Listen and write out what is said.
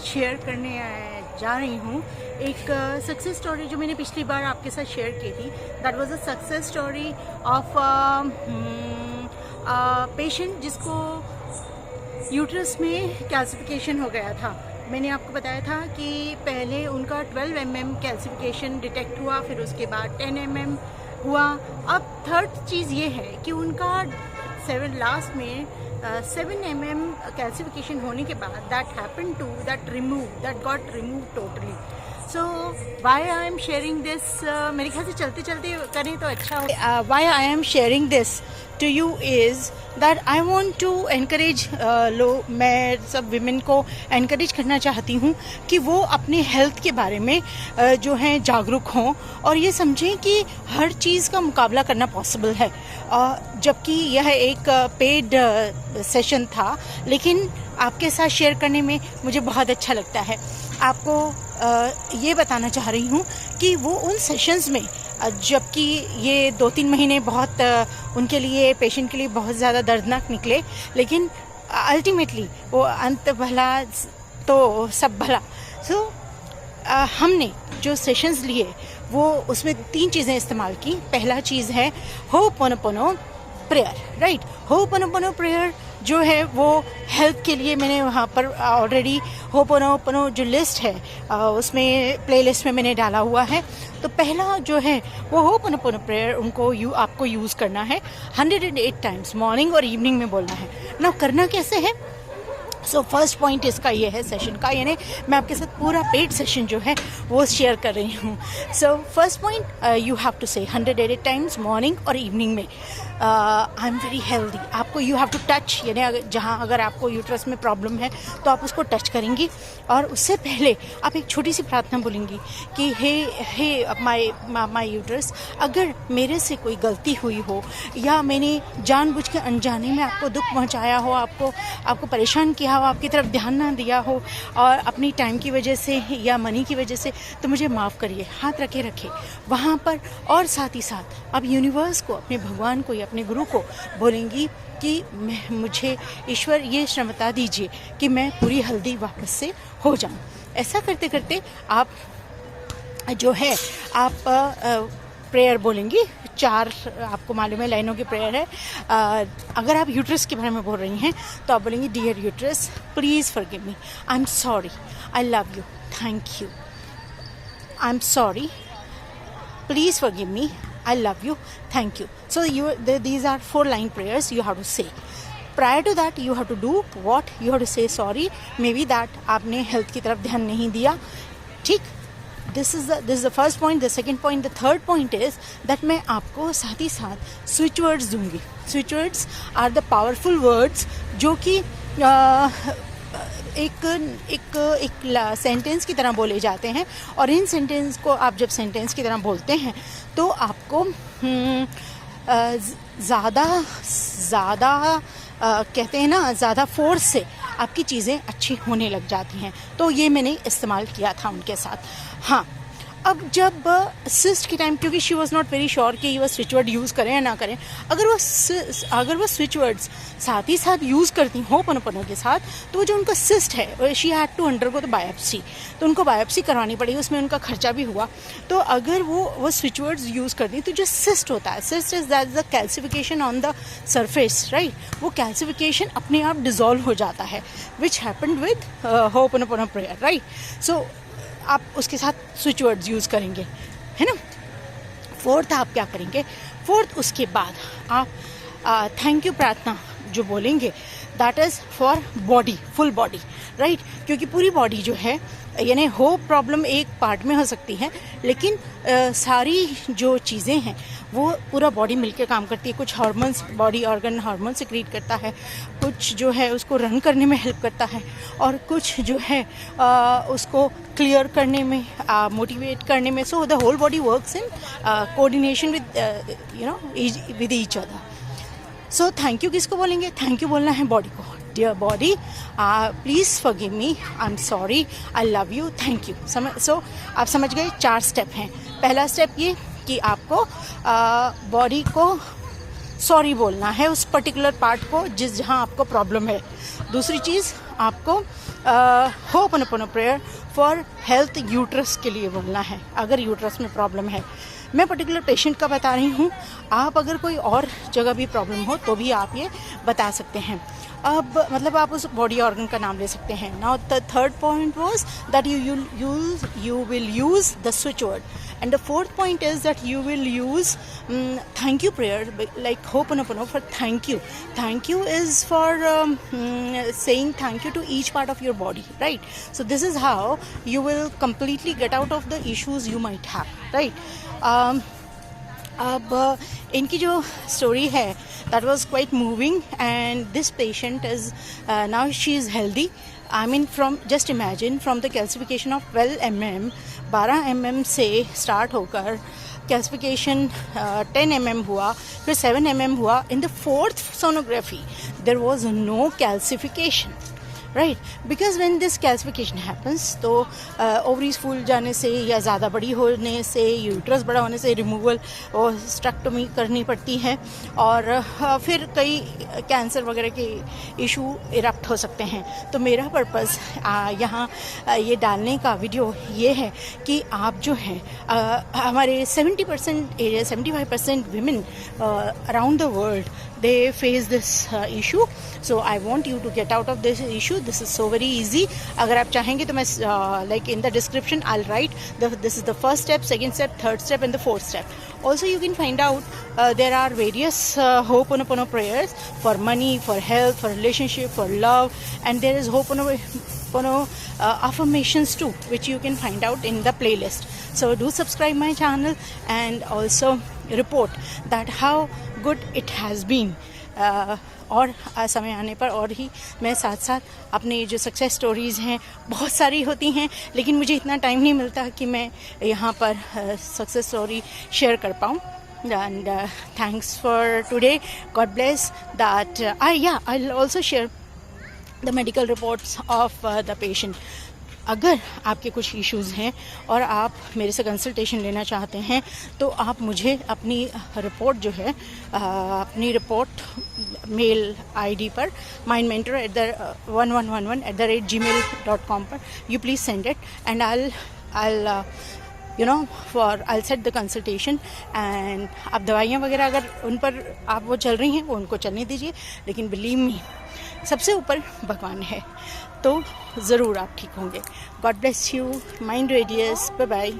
Share करने जा रही हूँ एक सक्सेस स्टोरी जो मैंने पिछली बार आपके साथ शेयर की थी। That was a success story of patient जिसको यूट्रस में कैल्सिफिकेशन हो गया था। मैंने आपको बताया था कि पहले उनका 12 mm कैल्सिफिकेशन डिटेक्ट हुआ, फिर उसके बाद 10 mm हुआ। अब थर्ड चीज़ ये है कि उनका लास्ट में 7 mm कैल्सिफिकेशन होने के बाद that got remove totally. So why I am sharing this, मेरे ख्याल से चलते चलते करें तो अच्छा हो। Why I am sharing this to you is that I want to encourage मैं सब विमेन को एनकरेज करना चाहती हूँ कि वो अपने हेल्थ के बारे में जो हैं जागरूक हों और ये समझें कि हर चीज़ का मुकाबला करना पॉसिबल है। जबकि यह एक पेड सेशन था, लेकिन आपके साथ शेयर करने में मुझे बहुत अच्छा लगता है। आपको ये बताना चाह रही हूँ कि वो उन सेशंस में, जबकि ये 2-3 महीने बहुत उनके लिए, पेशेंट के लिए बहुत ज़्यादा दर्दनाक निकले, लेकिन अल्टीमेटली वो अंत भला तो सब भला। सो हमने जो सेशंस लिए वो उसमें 3 चीज़ें इस्तेमाल की। पहला चीज़ है ho'oponopono prayer, right. Ho'oponopono prayer जो है वो हेल्थ के लिए मैंने वहाँ पर ऑलरेडी होपोनोपोनो जो लिस्ट है उसमें प्लेलिस्ट में मैंने डाला हुआ है। तो पहला जो है वो होपोनोपोनो प्रेयर आपको यूज़ करना है 108 टाइम्स, मॉर्निंग और इवनिंग में बोलना है ना। करना कैसे है? सो फर्स्ट पॉइंट इसका ये है सेशन का, यानी मैं आपके साथ पूरा पेड सेशन जो है वो शेयर कर रही हूँ। So first point, you have to say 108 times morning और इवनिंग में आई एम वेरी हेल्दी। आपको यू हैव टू टच, यानी जहाँ अगर आपको यूट्रस में प्रॉब्लम है तो आप उसको टच करेंगी और उससे पहले आप एक छोटी सी प्रार्थना बोलेंगी कि हे माय यूट्रस, अगर मेरे से कोई गलती हुई हो या मैंने जानबूझ के अनजाने में आपको दुख पहुँचाया हो, आपको परेशान किया हो, आपकी तरफ ध्यान ना दिया हो और अपनी टाइम की वजह से या मनी की वजह से, तो मुझे माफ़ करिए। हाथ रखे वहाँ पर। और साथ ही साथ आप यूनिवर्स को, अपने भगवान को या अपने गुरु को बोलेंगी कि मुझे ईश्वर ये क्षमता दीजिए कि मैं पूरी हेल्दी वापस से हो जाऊँ। ऐसा करते करते आप जो है आप प्रेयर बोलेंगी। 4 आपको मालूम है लाइनों की प्रेयर है। अगर आप यूट्रस के बारे में बोल रही हैं तो आप बोलेंगी, dear uterus please forgive me, I am sorry, I love you, thank you, I am sorry, please forgive me, I love you, thank you. So these are 4-line prayers you have to say. Prior to that you have to do what? You have to say sorry, maybe that आपने health की तरफ ध्यान नहीं दिया, ठीक। This is the first point. The second point, the third point is that मैं आपको साथ ही साथ स्विच वर्ड्स दूंगी। Switch words are the powerful words जो कि एक सेंटेंस की तरह बोले जाते हैं, और इन सेंटेंस को आप जब सेंटेंस की तरह बोलते हैं तो आपको ज़्यादा कहते हैं ना, ज़्यादा फोर्स से आपकी चीज़ें अच्छी होने लग जाती हैं। तो ये मैंने इस्तेमाल किया था उनके साथ। हाँ, अब जब सिस्ट के टाइम, क्योंकि she was not very sure कि वो स्विच वर्ड यूज़ करें या ना करें, अगर वो स्विच वर्ड्स साथ ही साथ यूज़ करती होपोनोपोनो के साथ, तो जो उनका सिस्ट है, she had to undergo the biopsy, तो उनको बायोप्सी करवानी पड़ी, उसमें उनका खर्चा भी हुआ। तो अगर वो स्विच वर्ड्स यूज़ करती तो जो सिस्ट होता है, cyst is that the calcification on the surface, right. वो कैल्सिफिकेशन अपने आप डिजॉल्व हो जाता है, which happened with ho'oponopono prayer, right. So आप उसके साथ स्विच वर्ड्स यूज़ करेंगे, है ना। फोर्थ आप क्या करेंगे? फोर्थ उसके बाद आप थैंक यू प्रार्थना जो बोलेंगे, that is for body, full body, right. क्योंकि पूरी बॉडी जो है, यानी हो प्रॉब्लम एक पार्ट में हो सकती है, लेकिन सारी जो चीज़ें हैं वो पूरा बॉडी मिलकर काम करती है। कुछ hormones, body organ hormone secrete करता है, कुछ जो है उसको रन करने में हेल्प करता है, और कुछ जो है उसको क्लियर करने में, मोटिवेट करने में। So the whole body works in coordination with with each other. So thank you किसको बोलेंगे? थैंक यू बोलना है बॉडी को। Dear body, please forgive me, I am sorry, I love you, thank you. So आप समझ गए 4 step हैं। पहला स्टेप ये कि आपको बॉडी को सॉरी बोलना है उस पर्टिकुलर पार्ट को जहाँ आपको प्रॉब्लम है। दूसरी चीज़, आपको hope upon prayer for health uterus के लिए बोलना है, अगर यूट्रस में प्रॉब्लम है। मैं पर्टिकुलर पेशेंट का बता रही हूँ, आप अगर कोई और जगह भी प्रॉब्लम हो तो भी आप ये बता सकते हैं। अब मतलब आप उस बॉडी ऑर्गन का नाम ले सकते हैं। Now the third point was that you will use the switch word, and the fourth point is that you will use thank you prayer, like Ho'oponopono for thank you. Thank you is for saying thank you to each part of your body, right? So this is how you will completely get out of the issues you might have, right? अब इनकी जो story है that was quite moving, and this patient is now she is healthy. I mean from just imagine from the calcification of 12 mm, 12 mm से start होकर calcification 10 mm हुआ, फिर 7 mm हुआ। In the 4th sonography there was no calcification, right? Because when this calcification happens तो ovaries फूल जाने से या ज़्यादा बड़ी होने से, यूट्रस बड़ा होने से रिमूवल और स्ट्रक्टोमी करनी पड़ती है, और फिर कई कैंसर वगैरह के इशू इरप्ट हो सकते हैं। तो मेरा पर्पज़ यहाँ ये डालने का वीडियो ये है कि आप जो हैं हमारे 70% area, 75% women around the world they face this issue, so I want you to get out of this issue. This is so very easy. अगर आप चाहेंगे तो मैं like in the description I'll write this is the first step, second step, third step and the fourth step. Also you can find out there are various Ho'oponopono prayers for money, for health, for relationship, for love, and there is Ho'oponopono affirmations too, which you can find out in the playlist. So do subscribe my channel and also report that how good it has been. और समय आने पर और ही मैं साथ साथ अपनी जो सक्सेस स्टोरीज़ हैं, बहुत सारी होती हैं, लेकिन मुझे इतना टाइम नहीं मिलता कि मैं यहाँ पर सक्सेस स्टोरी शेयर कर पाऊँ। And thanks for today. God bless that. I'll also share the medical reports of the patient. अगर आपके कुछ इश्यूज़ हैं और आप मेरे से कंसल्टेशन लेना चाहते हैं तो आप मुझे अपनी रिपोर्ट जो है अपनी रिपोर्ट मेल आईडी पर mindmentor@1111@gmail.com पर you please send it, and I'll set the consultation. and आप दवाइयाँ वगैरह अगर उन पर आप वो चल रही हैं वो उनको चलने दीजिए, लेकिन बिलीव मी सबसे ऊपर भगवान है, तो ज़रूर आप ठीक होंगे। God bless you, mind radius, bye bye.